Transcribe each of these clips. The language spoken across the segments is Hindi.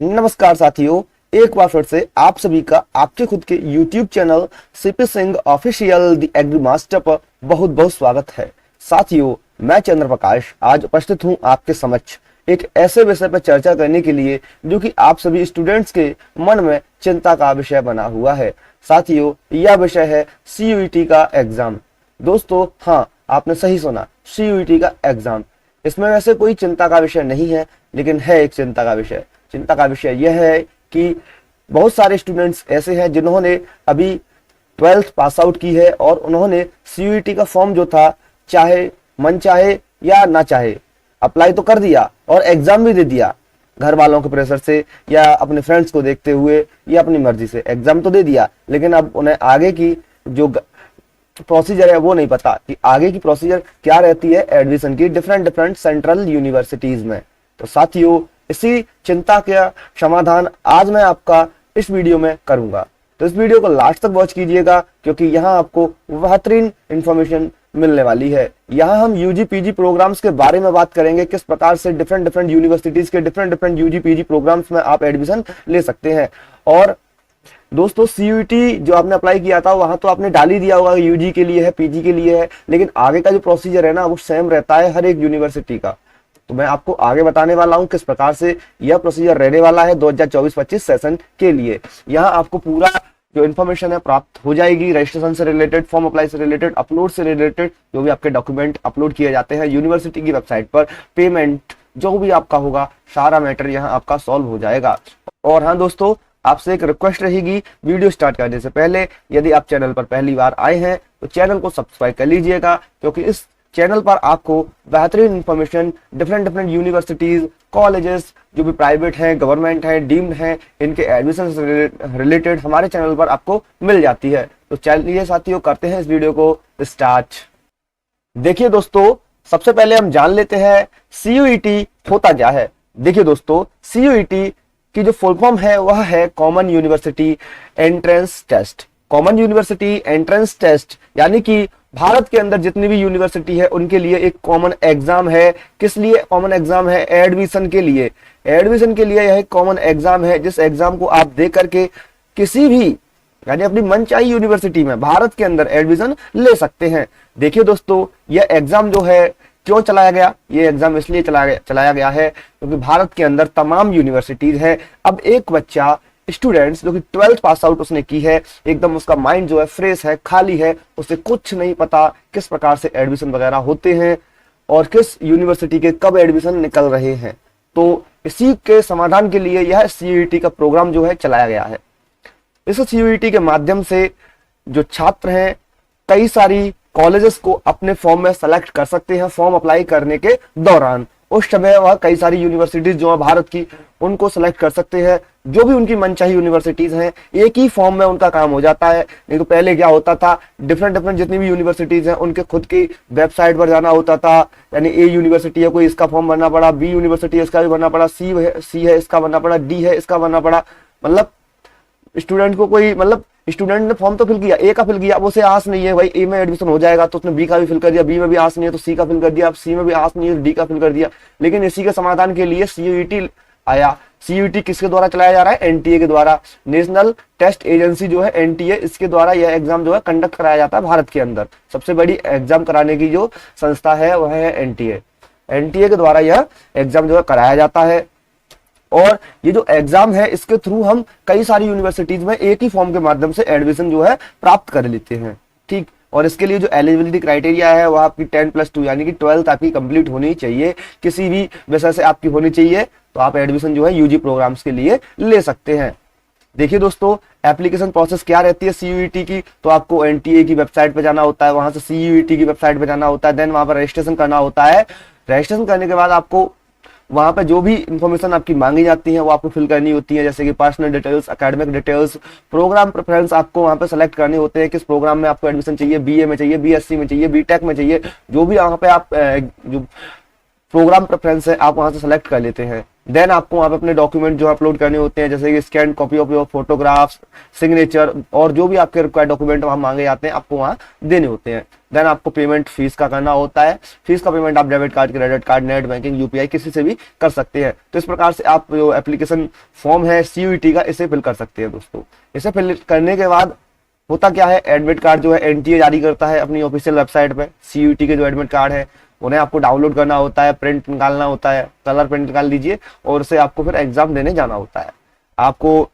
नमस्कार साथियों, एक बार फिर से आप सभी का आपके खुद के YouTube channel CP Singh official the agri master पर बहुत बहुत स्वागत है। साथियों, मैं चंद्र प्रकाश आज उपस्थित हूं आपके समक्ष एक ऐसे विषय पर चर्चा करने के लिए जो कि आप सभी स्टूडेंट्स के मन में चिंता का विषय बना हुआ है। साथियों, यह विषय है CUET का एग्जाम। दोस्तों, हाँ, आपने सही सुना, CUET का एग्जाम। इसमें वैसे कोई चिंता का विषय नहीं है, लेकिन है एक चिंता का विषय। चिंता का विषय यह है कि बहुत सारे स्टूडेंट्स ऐसे हैं जिन्होंने अभी 12th पास आउट की है और उन्होंने CUET का फॉर्म जो था, चाहे मन चाहे या ना चाहे, अप्लाई तो कर दिया और एग्जाम भी दे दिया। घर वालों के प्रेशर से या अपने फ्रेंड्स को देखते हुए या अपनी मर्जी से एग्जाम तो दे दिया, लेकिन अब उन्हें आगे की जो प्रोसीजर है वो नहीं पता कि आगे की प्रोसीजर क्या रहती है एडमिशन की डिफरेंट सेंट्रल यूनिवर्सिटीज में। तो साथियों, इसी चिंता का समाधान आज मैं आपका इस वीडियो में करूंगा। तो इस वीडियो को लास्ट तक वॉच कीजिएगा, क्योंकि यहाँ आपको बेहतरीन इंफॉर्मेशन मिलने वाली है। यहाँ हम यूजी पीजी प्रोग्राम्स के बारे में बात करेंगे, किस प्रकार से डिफरेंट यूनिवर्सिटीज के डिफरेंट यूजी पीजी प्रोग्राम्स में आप एडमिशन ले सकते हैं। और दोस्तों, CUET जो आपने अप्लाई किया था वहां तो आपने डाल ही दिया होगा, यूजी के लिए है, पीजी के लिए है, लेकिन आगे का जो प्रोसीजर है ना वो सेम रहता है हर एक यूनिवर्सिटी का। तो मैं आपको आगे बताने वाला हूं किस प्रकार से यह प्रोसीजर रहने वाला है 2024-25 सेशन के लिए। यहाँ आपको पूरा जो इन्फॉर्मेशन है प्राप्त हो जाएगी, रजिस्ट्रेशन से रिलेटेड, फॉर्म अप्लाई से रिलेटेड, अपलोड से रिलेटेड, जो भी आपके डॉक्यूमेंट अपलोड किए जाते हैं यूनिवर्सिटी की वेबसाइट पर, पेमेंट जो भी आपका होगा, सारा मैटर यहाँ आपका सॉल्व हो जाएगा। और हाँ दोस्तों, आपसे एक रिक्वेस्ट रहेगी, वीडियो स्टार्ट करने से पहले यदि आप चैनल पर पहली बार आए हैं तो चैनल को सब्सक्राइब कर लीजिएगा, क्योंकि इस चैनल पर आपको बेहतरीन इंफॉर्मेशन डिफरेंट यूनिवर्सिटीज, कॉलेजेस जो भी प्राइवेट हैं, गवर्नमेंट हैं, डीम्ड हैं, इनके एडमिशन से रिलेटेड हमारे चैनल पर आपको मिल जाती है। तो चलिए साथियों, करते हैं इस वीडियो को स्टार्ट। देखिए दोस्तों, सबसे पहले हम जान लेते हैं CUET होता क्या है। देखिए दोस्तों, CUET की जो फुल फॉर्म है वह है common university entrance test. Common university entrance test यानी कि भारत के अंदर जितनी भी यूनिवर्सिटी है उनके लिए एक कॉमन एग्जाम है। किस लिए कॉमन एग्जाम है? एडमिशन के लिए। एडमिशन के लिए यह एक कॉमन एग्जाम है, जिस एग्जाम को आप दे करके किसी भी यानी अपनी मनचाही यूनिवर्सिटी में भारत के अंदर एडमिशन ले सकते हैं। देखिए दोस्तों, यह एग्जाम जो है क्यों चलाया गया? ये एग्जाम इसलिए चलाया गया है क्योंकि भारत के अंदर तमाम यूनिवर्सिटीज है। अब एक बच्चा स्टूडेंट्स जो कि 12th पास आउट उसने की है, एकदम उसका माइंड जो है फ्रेश है, खाली है, उसे कुछ नहीं पता किस प्रकार से एडमिशन वगैरह होते हैं और किस यूनिवर्सिटी के कब एडमिशन निकल रहे हैं। तो इसी के समाधान के लिए यह CUET का प्रोग्राम जो है चलाया गया है। इस CUET के माध्यम से जो छात्र हैं कई सारी कॉलेजेस को अपने फॉर्म में सेलेक्ट कर सकते हैं। फॉर्म अप्लाई करने के दौरान उस समय वह कई सारी यूनिवर्सिटीज जो है भारत की, उनको सेलेक्ट कर सकते हैं। जो भी उनकी मनचाही यूनिवर्सिटीज हैं, एक ही फॉर्म में उनका काम हो जाता है। नहीं तो पहले क्या होता था, डिफरेंट जितनी भी यूनिवर्सिटीज हैं उनके खुद की वेबसाइट पर जाना होता था। यानी A यूनिवर्सिटी है कोई, इसका फॉर्म भरना पड़ा, B यूनिवर्सिटी है इसका भी भरना पड़ा, C है इसका भरना पड़ा, D है इसका भरना पड़ा। मतलब स्टूडेंट को कोई स्टूडेंट ने फॉर्म तो फिल किया, A का फिल किया, अब उसे आस नहीं है भाई A में एडमिशन हो जाएगा तो उसने B का भी फिल कर दिया, B में भी आस नहीं है तो C का फिल कर दिया, अब C में भी आस नहीं है तो D का फिल कर दिया। लेकिन इसी के समाधान के लिए CUET आया। CUET किसके द्वारा चलाया जा रहा है? NTA के द्वारा, नेशनल टेस्ट एजेंसी जो है NTA, इसके द्वारा यह एग्जाम जो है कंडक्ट कराया जाता है भारत के अंदर। सबसे बड़ी एग्जाम कराने की जो संस्था है वह है NTA के द्वारा यह एग्जाम जो है कराया जाता है। और ये जो एग्जाम है इसके थ्रू हम कई सारी यूनिवर्सिटीज में एक ही फॉर्म के माध्यम से एडमिशन जो है प्राप्त कर लेते हैं। ठीक, और इसके लिए जो एलिजिबिलिटी क्राइटेरिया है वो आपकी 10+2 यानी कि 12th आपकी कंप्लीट होनी चाहिए, किसी भी विषय से आपकी होनी चाहिए, तो आप एडमिशन जो है यूजी प्रोग्राम्स के लिए ले सकते हैं। देखिए दोस्तों, एप्लीकेशन प्रोसेस क्या रहती है CUET की, तो आपको NTA की वेबसाइट पे जाना होता है, वहां से CUET की वेबसाइट पे जाना होता है, देन वहां पर रजिस्ट्रेशन करना होता है। रजिस्ट्रेशन करने के बाद आपको वहां पे जो भी इंफॉर्मेशन आपकी मांगी जाती है वो आपको फिल करनी होती है, जैसे कि personal details, academic details, program preference आपको वहां पे सेलेक्ट करने होते हैं, किस प्रोग्राम में आपको एडमिशन चाहिए, BA में चाहिए, BSc में चाहिए, BTech में चाहिए, जो भी वहां पे आप जो प्रोग्राम प्रेफरेंस है आप वहां से सेलेक्ट कर लेते हैं। देन आपको वहां पे अपने डॉक्यूमेंट जो अपलोड करने होते हैं, जैसे कि scan copy of your photographs, signature और जो भी आपके रिक्वायर्ड डॉक्यूमेंट वहां मांगे जाते हैं आपको वहां देने होते हैं। देन आपको पेमेंट फीस का करना होता है। फीस का पेमेंट आप debit card, credit card, net banking, UPI किसी से भी कर सकते हैं। तो इस प्रकार से आप जो एप्लीकेशन फॉर्म है सीयूईटी का, इसे फिल कर सकते हैं दोस्तों। इसे फिल करने के बाद होता क्या है, एडमिट कार्ड जो है एनटीए जारी करता है अपनी ऑफिशियल वेबसाइट पे। सीयूईटी के जो एडमिट कार्ड है उन्हें आपको डाउनलोड करना होता है, प्रिंट निकालना होता है, कलर प्रिंट निकाल लीजिए और उसे आपको फिर एग्जाम देने जाना होता है। आपको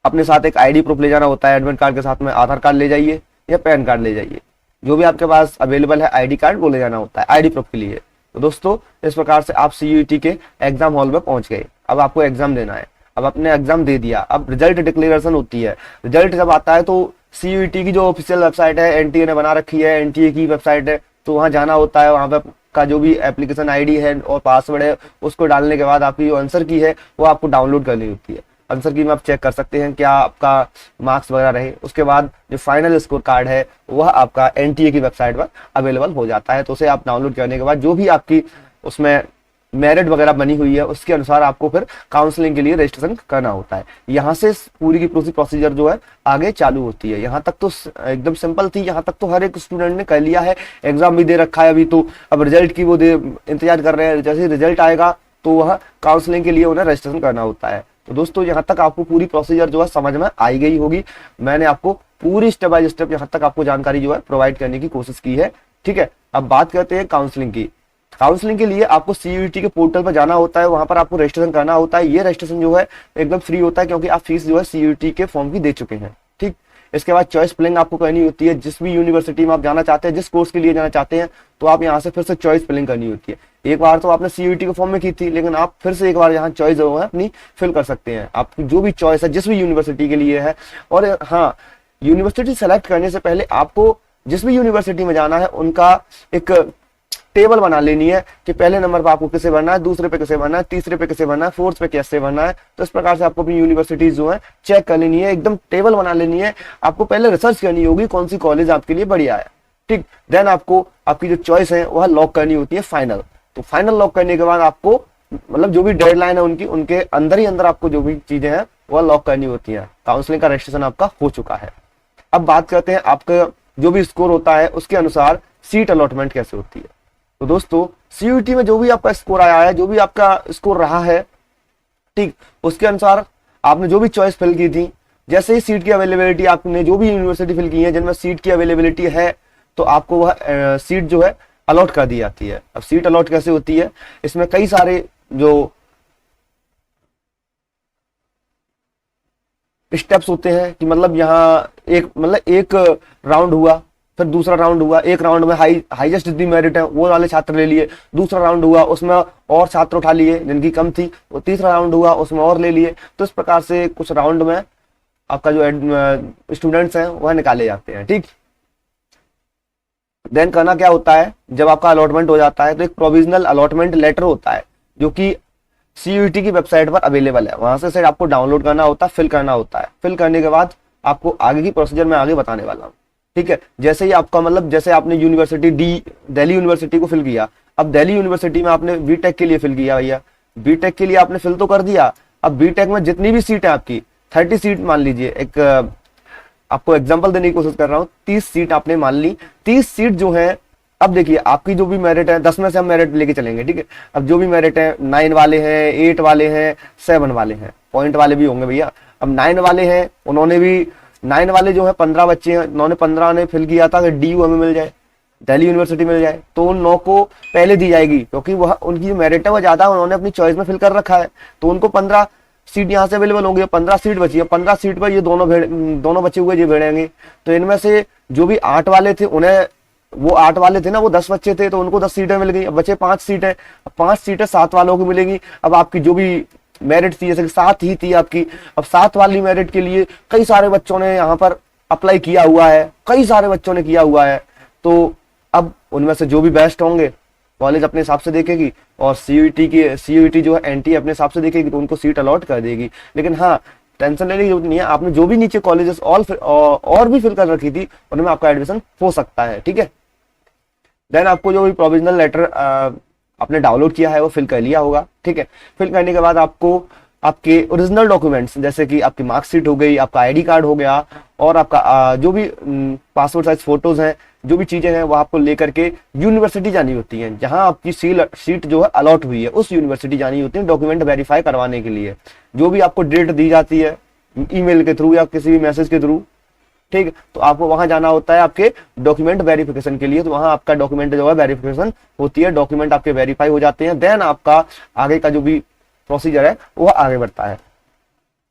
अपने साथ एक आईडी प्रूफ ले जाना होता है, एडमिट कार्ड के साथ में आधार कार्ड ले जाइए या पैन कार्ड ले जाइए, जो भी आपके पास अवेलेबल है आईडी कार्ड वो ले जाना होता है आईडी प्रूफ के लिए। तो दोस्तों इस प्रकार से आप सीयूईटी के एग्जाम हॉल में पहुंच गए। अब आपको एग्जाम देना है। अब आपने एग्जाम दे दिया, अब रिजल्ट डिक्लेरेशन होती है। रिजल्ट जब आता है तो सीयूईटी की जो ऑफिशियल वेबसाइट है, एनटीए ने बना रखी है, एनटीए की वेबसाइट है, तो वहां जाना होता है। वहां पे का जो भी एप्लीकेशन आईडी है और पासवर्ड है उसको डालने के बाद आपकी जो आंसर की है वो आपको डाउनलोड करनी होती है। आंसर की में आप चेक कर सकते हैं क्या आपका मार्क्स वगैरह रहे। उसके बाद जो फाइनल स्कोर कार्ड है वह आपका एनटीए की वेबसाइट पर अवेलेबल हो जाता है। तो उसे आप डाउनलोड करने के बाद जो भी आपकी उसमें मेरिट वगैरह बनी हुई है उसके अनुसार आपको फिर काउंसलिंग के लिए रजिस्ट्रेशन करना होता है। यहाँ से पूरी की पूरी प्रोसीजर जो है आगे चालू होती है। यहाँ तक तो एकदम सिंपल थी, यहाँ तक तो हर एक स्टूडेंट ने कर लिया है, एग्जाम भी दे रखा है अभी। तो अब रिजल्ट की वो इंतजार कर रहे हैं, जैसे रिजल्ट आएगा तो वह काउंसलिंग के लिए उन्हें रजिस्ट्रेशन करना होता है। तो दोस्तों यहाँ तक आपको पूरी प्रोसीजर जो है समझ में आई गई होगी। मैंने आपको पूरी स्टेप बाय स्टेप यहाँ तक आपको जानकारी जो है प्रोवाइड करने की कोशिश की है, ठीक है। अब बात करते हैं काउंसलिंग की। काउंसलिंग के लिए आपको सीयूईटी के पोर्टल पर जाना होता है, वहां पर आपको रजिस्ट्रेशन करना होता है। ये रजिस्ट्रेशन जो है एकदम फ्री होता है क्योंकि आप फीस जो है सीयूईटी के फॉर्म की दे चुके हैं, ठीक। इसके बाद चॉइस फिलिंग आपको करनी होती है। जिस भी यूनिवर्सिटी में आप जाना चाहते हैं, जिस कोर्स के लिए जाना चाहते हैं, तो आप यहाँ से फिर से चॉइस फिलिंग करनी होती है। एक बार तो आपने सीयूईटी के फॉर्म में की थी, लेकिन आप फिर से एक बार यहाँ चॉइस जो है अपनी फिल कर सकते हैं। आपकी जो भी चॉइस है जिस भी यूनिवर्सिटी के लिए है। और हाँ, यूनिवर्सिटी सेलेक्ट करने से पहले आपको जिस भी यूनिवर्सिटी में जाना है उनका एक टेबल बना लेनी है कि पहले नंबर पर आपको किसे भरना है, दूसरे पे किसे भरना है, तीसरे पे किसे भरना है, फोर्थ पे कैसे भरना है। तो इस प्रकार से आपको अपनी यूनिवर्सिटीज जो है चेक कर लेनी है, एकदम टेबल बना लेनी है। आपको पहले रिसर्च करनी होगी कौन सी कॉलेज आपके लिए बढ़िया है, ठीक। देन आपको आपकी जो चॉइस है वह लॉक करनी होती है फाइनल। तो फाइनल लॉक करने के बाद आपको मतलब जो भी डेडलाइन है उनके अंदर ही अंदर आपको जो भी चीजें हैं वह लॉक करनी होती है। काउंसलिंग का रजिस्ट्रेशन आपका हो चुका है। अब बात करते हैं आपका जो भी स्कोर होता है उसके अनुसार सीट अलॉटमेंट कैसे होती है। तो दोस्तों सीयूईटी में जो भी आपका स्कोर आया है, जो भी आपका स्कोर रहा है, ठीक, उसके अनुसार आपने जो भी चॉइस फिल की थी, जैसे ही सीट की अवेलेबिलिटी आपने जो भी यूनिवर्सिटी फिल की है जिनमें सीट की अवेलेबिलिटी है तो आपको वह सीट जो है अलॉट कर दी जाती है। अब सीट अलॉट कैसे होती है, इसमें कई सारे जो स्टेप्स होते हैं कि मतलब यहाँ एक राउंड हुआ, फिर दूसरा राउंड हुआ, एक राउंड में हाईएस्ट जितनी मेरिट है वो वाले छात्र ले लिए, दूसरा राउंड हुआ उसमें और छात्र उठा लिए जिनकी कम थी, वो तीसरा राउंड हुआ उसमें और ले लिए। तो इस प्रकार से कुछ राउंड में आपका जो स्टूडेंट्स हैं वह निकाले जाते हैं, ठीक। देन करना क्या होता है, जब आपका अलॉटमेंट हो जाता है तो एक प्रोविजनल अलॉटमेंट लेटर होता है जो कि सीयूईटी की वेबसाइट पर अवेलेबल है। वहां से आपको डाउनलोड करना होता है, फिल करना होता है। फिल करने के बाद आपको आगे की प्रोसीजर में आगे बताने वाला हूँ, ठीक है। जैसे ही आपका मतलब जैसे आपने यूनिवर्सिटी दिल्ली यूनिवर्सिटी को फिल किया, अब दिल्ली यूनिवर्सिटी में आपने बीटेक के लिए फिल किया भैया, बीटेक के लिए आपने फिल तो कर दिया। अब बीटेक में जितनी भी सीट है आपकी 30 सीट मान लीजिए, एक आपको एग्जांपल देने की कोशिश कर रहा हूँ, 30 सीट आपने मान ली। 30 सीट जो है, अब देखिए आपकी जो भी मेरिट है 10 में से हम मेरिट लेके चलेंगे, ठीक है। अब जो भी मेरिट है 9 वाले हैं, 8 वाले हैं, 7 वाले हैं, पॉइंट वाले भी होंगे भैया। अब 9 वाले हैं, उन्होंने भी 9 वाले जो है 15 बच्चे हैं, उन्होंने 15 ने फिल किया था कि DU हमें मिल जाए, दिल्ली यूनिवर्सिटी मिल जाए, तो उन 9 को पहले दी जाएगी क्योंकि वह उनकी जो मेरिट है वह ज्यादा, उन्होंने अपनी चॉइस में फिल कर रखा है। तो उनको 15 सीट यहाँ से अवेलेबल होंगे, 15 सीट बची है, 15 सीट पर ये दोनों बचे हुए ये भिड़ेंगे। तो इनमें से जो भी 8 वाले थे उन्हें, वो 8 वाले थे ना, वो 10 बच्चे थे तो उनको 10 सीटें मिल गई। अब बचे 5 सीटें, 5 सीटें 7 वालों को मिलेंगी। अब आपकी जो भी मेरिट थी, जैसे कि 7 ही थी आपकी, अब 7 वाली मेरिट के लिए कई सारे बच्चों ने यहाँ पर अप्लाई किया हुआ है, कई सारे बच्चों ने किया हुआ है। तो अब उनमें से जो भी बेस्ट होंगे कॉलेज अपने हिसाब से देखेगी और सीयूईटी जो है एनटीए अपने हिसाब से देखेगी, तो उनको सीट अलॉट कर देगी। लेकिन हाँ, टेंशन लेने की जरूरत नहीं है, आपने जो भी नीचे कॉलेजेस और भी फिल कर रखी थी उनमें आपका एडमिशन हो सकता है, ठीक है। देन आपको जो भी प्रोविजनल लेटर आपने डाउनलोड किया है वो फिल कर लिया होगा, ठीक है। फिल करने के बाद आपको आपके ओरिजिनल डॉक्यूमेंट्स जैसे कि आपकी मार्कशीट हो गई, आपका आईडी कार्ड हो गया और आपका जो भी पासपोर्ट साइज फोटोज हैं जो भी चीजें हैं वो आपको लेकर के यूनिवर्सिटी जानी होती हैं, जहां आपकी सीट जो है अलॉट हुई है उस यूनिवर्सिटी जानी होती है डॉक्यूमेंट वेरीफाई करवाने के लिए। जो भी आपको डेट दी जाती है ईमेल के थ्रू या किसी भी मैसेज के थ्रू, ठीक, तो आपको वहां जाना होता है आपके डॉक्यूमेंट वेरिफिकेशन के लिए। तो वहां आपका डॉक्यूमेंट जो है वेरिफिकेशन होती है, डॉक्यूमेंट आपके वेरीफाई हो जाते हैं, देन आपका आगे का जो भी प्रोसीजर है वो आगे बढ़ता है।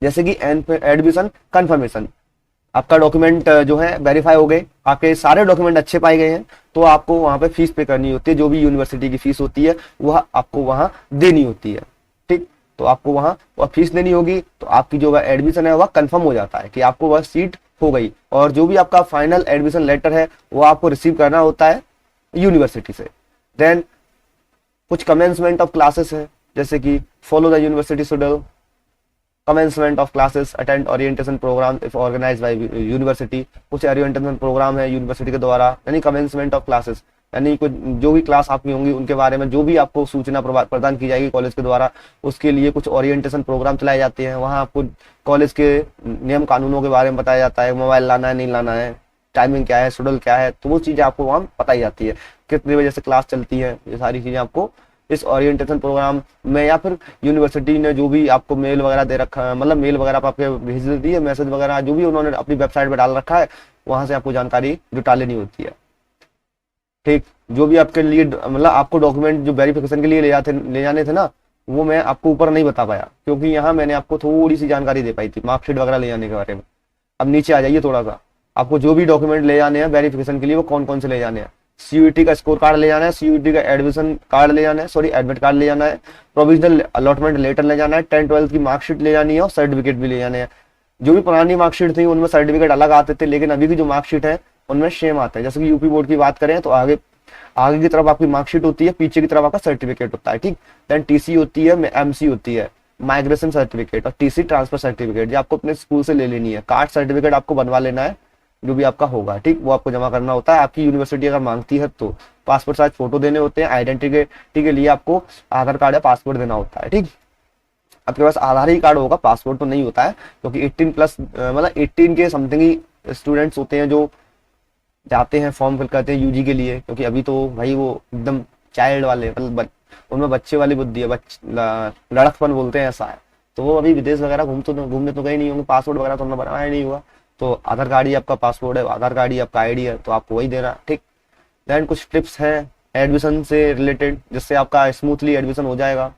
जैसे कि एडमिशन कंफर्मेशन, आपका डॉक्यूमेंट जो है वेरीफाई हो गए, आपके सारे डॉक्यूमेंट अच्छे पाए गए हैं, तो आपको वहां पे फीस पे करनी होती है। जो भी यूनिवर्सिटी की फीस होती है वह आपको वहां देनी होती है, ठीक। तो आपको वह फीस देनी होगी, तो आपकी जो एडमिशन है वह कंफर्म हो जाता है कि आपको वह सीट हो गई। और जो भी आपका फाइनल एडमिशन लेटर है वो आपको रिसीव करना होता है यूनिवर्सिटी से। देन कुछ कमेंसमेंट ऑफ क्लासेस है, जैसे कि follow the university schedule, commencement of classes, attend orientation program if organized by university। कुछ ओरिएंटेशन प्रोग्राम है यूनिवर्सिटी के द्वारा, यानी commencement of classes, यानी कुछ जो भी क्लास आपकी होंगी उनके बारे में जो भी आपको सूचना प्रदान की जाएगी कॉलेज के द्वारा, उसके लिए कुछ ओरिएंटेशन प्रोग्राम चलाए जाते हैं। वहाँ आपको कॉलेज के नियम कानूनों के बारे में बताया जाता है, मोबाइल लाना है नहीं लाना है, टाइमिंग क्या है, शेड्यूल क्या है, तो वो चीज़ें आपको वहाँ बताई जाती है, कितने बजे से क्लास चलती है। ये सारी चीज़ें आपको इस ओरिएंटेशन प्रोग्राम में, या फिर यूनिवर्सिटी ने जो भी आपको मेल वगैरह दे रखा है, मतलब मेल वगैरह आपके भेज देती है, मैसेज वगैरह जो भी उन्होंने अपनी वेबसाइट पर डाल रखा है, वहां से आपको जानकारी जुटा लेनी होती है, ठीक। जो भी आपके लिए मतलब आपको डॉक्यूमेंट जो वेरिफिकेशन के लिए ले जाने थे ना, वो मैं आपको ऊपर नहीं बता पाया, क्योंकि यहाँ मैंने आपको थोड़ी सी जानकारी दे पाई थी मार्कशीट वगैरह ले जाने के बारे में। अब नीचे आ जाइए थोड़ा सा, आपको जो भी डॉक्यूमेंट ले जाने हैं वेरिफिकेशन के लिए वो कौन कौन से ले जाने हैं। सीयूईटी का स्कोर कार्ड ले जाना है, सीयूईटी का एडमिशन कार्ड ले जाना है, सॉरी एडमिट कार्ड ले जाना है, प्रोविजनल अलॉटमेंट लेटर ले जाना है, 10-12 की मार्कशीट ले जानी है और सर्टिफिकेट भी ले जाने हैं। जो भी पुरानी मार्कशीट थी उनमें सर्टिफिकेट अलग आते थे, लेकिन अभी की जो मार्कशीट है उनमें सेम आते हैं। जैसे कि यूपी बोर्ड की बात करें तो आगे की तरफ आपकी मार्कशीट होती है, पीछे की तरफ आपका सर्टिफिकेट होता है, ठीक। देन टीसी होती है, एमसी होती है, माइग्रेशन सर्टिफिकेट, और टीसी ट्रांसफर सर्टिफिकेट, जो आपको अपने स्कूल से ले लेनी है। कार्ड सर्टिफिकेट आपको बनवा लेना है, जो भी आपका होगा, ठीक, वो आपको जमा करना होता है। आपकी यूनिवर्सिटी अगर मांगती है तो पासपोर्ट साइज फोटो देने होते हैं। आइडेंटिटी के लिए आपको आधार कार्ड या पासपोर्ट देना होता है, ठीक। आपके पास आधार ही कार्ड होगा, पासपोर्ट तो नहीं होता है, क्योंकि 18+ मतलब 18 के समथिंग ही स्टूडेंट्स होते हैं जो जाते हैं फॉर्म फिल करते हैं यूजी के लिए, क्योंकि अभी तो भाई वो एकदम चाइल्ड वाले, मतलब उनमें बच्चे वाली बुद्धि है, लड़कपन बोलते हैं, ऐसा है। तो वो अभी विदेश वगैरह घूमने तो गए नहीं होंगे, पासपोर्ट वगैरह तो उन्होंने बनाया नहीं हुआ, तो आधार कार्ड ही आपका पासपोर्ट है, आधार कार्ड ही आपका आईडी है, तो आपको वही देना, ठीक। देन कुछ टिप्स हैं एडमिशन से रिलेटेड, जिससे आपका स्मूथली एडमिशन हो जाएगा।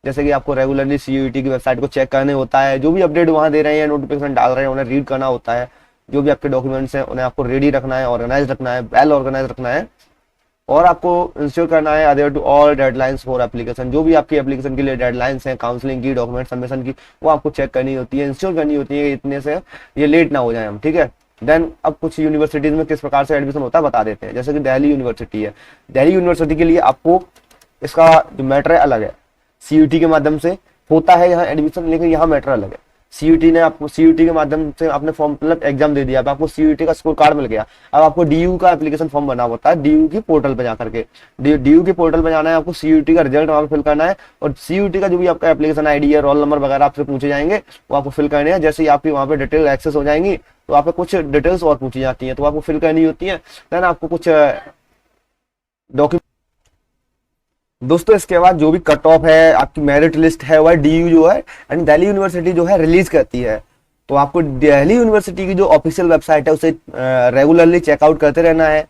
जैसे कि आपको रेगुलरली सीयूईटी की वेबसाइट को चेक करने होता है, जो भी अपडेट वहाँ दे रहे हैं, नोटिफिकेशन डाल रहे हैं, उन्हें रीड करना होता है। जो भी आपके डॉक्यूमेंट्स हैं उन्हें आपको रेडी रखना है, ऑर्गेनाइज रखना है, वेल ऑर्गेनाइज रखना है, और आपको इंश्योर करना है other to all deadlines for application. जो भी आपकी एप्लीकेशन के लिए डेडलाइंस हैं, काउंसलिंग की, डॉक्यूमेंट सबमिशन की, वो आपको चेक करनी होती है, इंश्योर करनी होती है कि इतने से ये लेट ना हो जाए हम, ठीक है। देन अब कुछ यूनिवर्सिटीज में किस प्रकार से एडमिशन होता है बता देते हैं। जैसे कि दिल्ली यूनिवर्सिटी है, दिल्ली यूनिवर्सिटी के लिए आपको इसका जो मैटर है अलग है, सीयूटी के माध्यम से होता है यहाँ एडमिशन, लेकिन यहाँ मैटर अलग है। सीयूटी ने आपको सीयूटी के माध्यम से आपने फॉर्म मतलब एग्जाम दे दिया, आपको सीयूटी का स्कोर कार्ड मिल गया, अब आपको डीयू का एप्लीकेशन फॉर्म बना होता है, डीयू की पोर्टल पे जाकर के डीयू की पोर्टल पे जाना है, आपको सीयूटी का रिजल्ट वहां पे फिल करना है, और सीयूटी का जो भी आपका एप्लीकेशन आईडी है, रोल नंबर वगैरह आपसे पूछे जाएंगे, वो आपको फिल करने हैं। जैसे ही आपकी वहां पे डिटेल एक्सेस हो जाएंगी तो आपको कुछ डिटेल्स और पूछी जाती है, तो आपको फिल करनी होती है। देन आपको कुछ डॉक्यूमेंट, दोस्तों इसके बाद जो भी कट ऑफ है, आपकी मेरिट लिस्ट है, वह डीयू जो है एंड दिल्ली यूनिवर्सिटी जो है रिलीज करती है। तो आपको दिल्ली यूनिवर्सिटी की जो ऑफिशियल वेबसाइट है उसे रेगुलरली चेकआउट करते रहना है।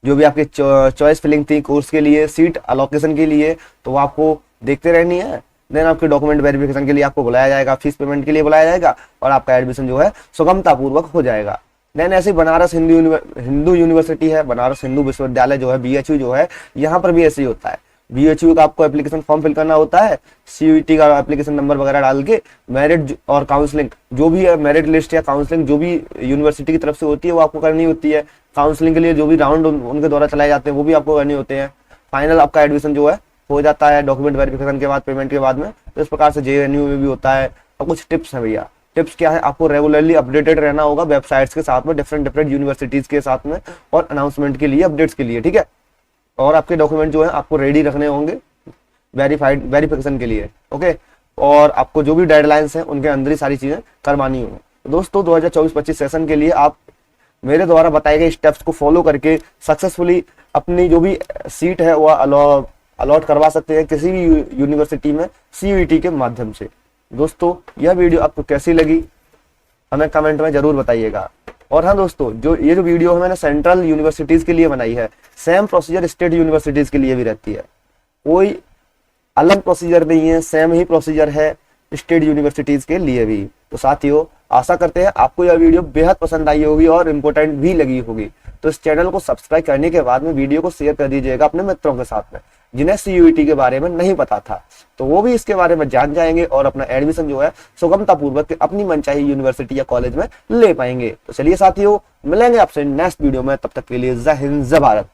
जो भी आपके चॉइस फिलिंग थी कोर्स के लिए, सीट अलोकेशन के लिए, तो वो आपको देखते रहनी है। देन आपके डॉक्यूमेंट वेरिफिकेशन के लिए आपको बुलाया जाएगा, फीस पेमेंट के लिए बुलाया जाएगा, और आपका एडमिशन जो है सुगमतापूर्वक हो जाएगा। देन ऐसे बनारस हिंदू यूनिवर्सिटी है, बनारस हिंदू विश्वविद्यालय जो है, बीएचयू जो है, यहाँ पर भी ऐसे ही होता है। बीएचयू का आपको एप्लीकेशन फॉर्म फिल करना होता है, सीयूईटी का एप्लीकेशन नंबर वगैरह डाल के, मेरिट और काउंसलिंग जो भी है, मेरिट लिस्ट या काउंसलिंग जो भी यूनिवर्सिटी की तरफ से होती है वो आपको करनी होती है। काउंसलिंग के लिए जो भी राउंड उनके द्वारा चलाए जाते हैं वो भी आपको करने होते हैं। फाइनल आपका एडमिशन जो है हो जाता है डॉक्यूमेंट वेरिफिकेशन के बाद, पेमेंट के बाद में। तो इस प्रकार से जेएनयू में भी होता है। और कुछ टिप्स हैं भैया, टिप्स क्या है, आपको रेगुलरली अपडेटेड रहना होगा वेबसाइट्स के साथ में, डिफरेंट यूनिवर्सिटीज के साथ में, और अनाउंसमेंट के लिए, अपडेट्स के लिए, ठीक है। और आपके डॉक्यूमेंट जो है आपको रेडी रखने होंगे वेरिफिकेशन के लिए, ओके। और आपको जो भी डेडलाइंस हैं उनके अंदर ही सारी चीजें करवानी होंगी। दोस्तों 2024-25 सेशन के लिए आप मेरे द्वारा बताए गए स्टेप्स को फॉलो करके सक्सेसफुली अपनी जो भी सीट है वह अलॉट करवा सकते हैं किसी भी यूनिवर्सिटी में CUET के माध्यम से। दोस्तों, यह वीडियो आपको कैसी लगी हमें कमेंट में जरूर बताइएगा। और हाँ दोस्तों, जो वीडियो है मैंने सेंट्रल यूनिवर्सिटीज के लिए बनाई है, सेम प्रोसीजर स्टेट यूनिवर्सिटीज के लिए भी रहती है, कोई अलग प्रोसीजर नहीं है, सेम ही प्रोसीजर है स्टेट यूनिवर्सिटीज के लिए भी। तो साथियों, आशा करते हैं आपको यह वीडियो बेहद पसंद आई होगी और इम्पोर्टेंट भी लगी होगी। तो इस चैनल को सब्सक्राइब करने के बाद में वीडियो को शेयर कर दीजिएगा अपने मित्रों के साथ में जिन्हें CUET के बारे में नहीं पता था, तो वो भी इसके बारे में जान जाएंगे और अपना एडमिशन जो है सुगमता पूर्वक अपनी मनचाही यूनिवर्सिटी या कॉलेज में ले पाएंगे। तो चलिए साथियों, मिलेंगे आपसे नेक्स्ट वीडियो में, तब तक के लिए जय हिंद जय भारत।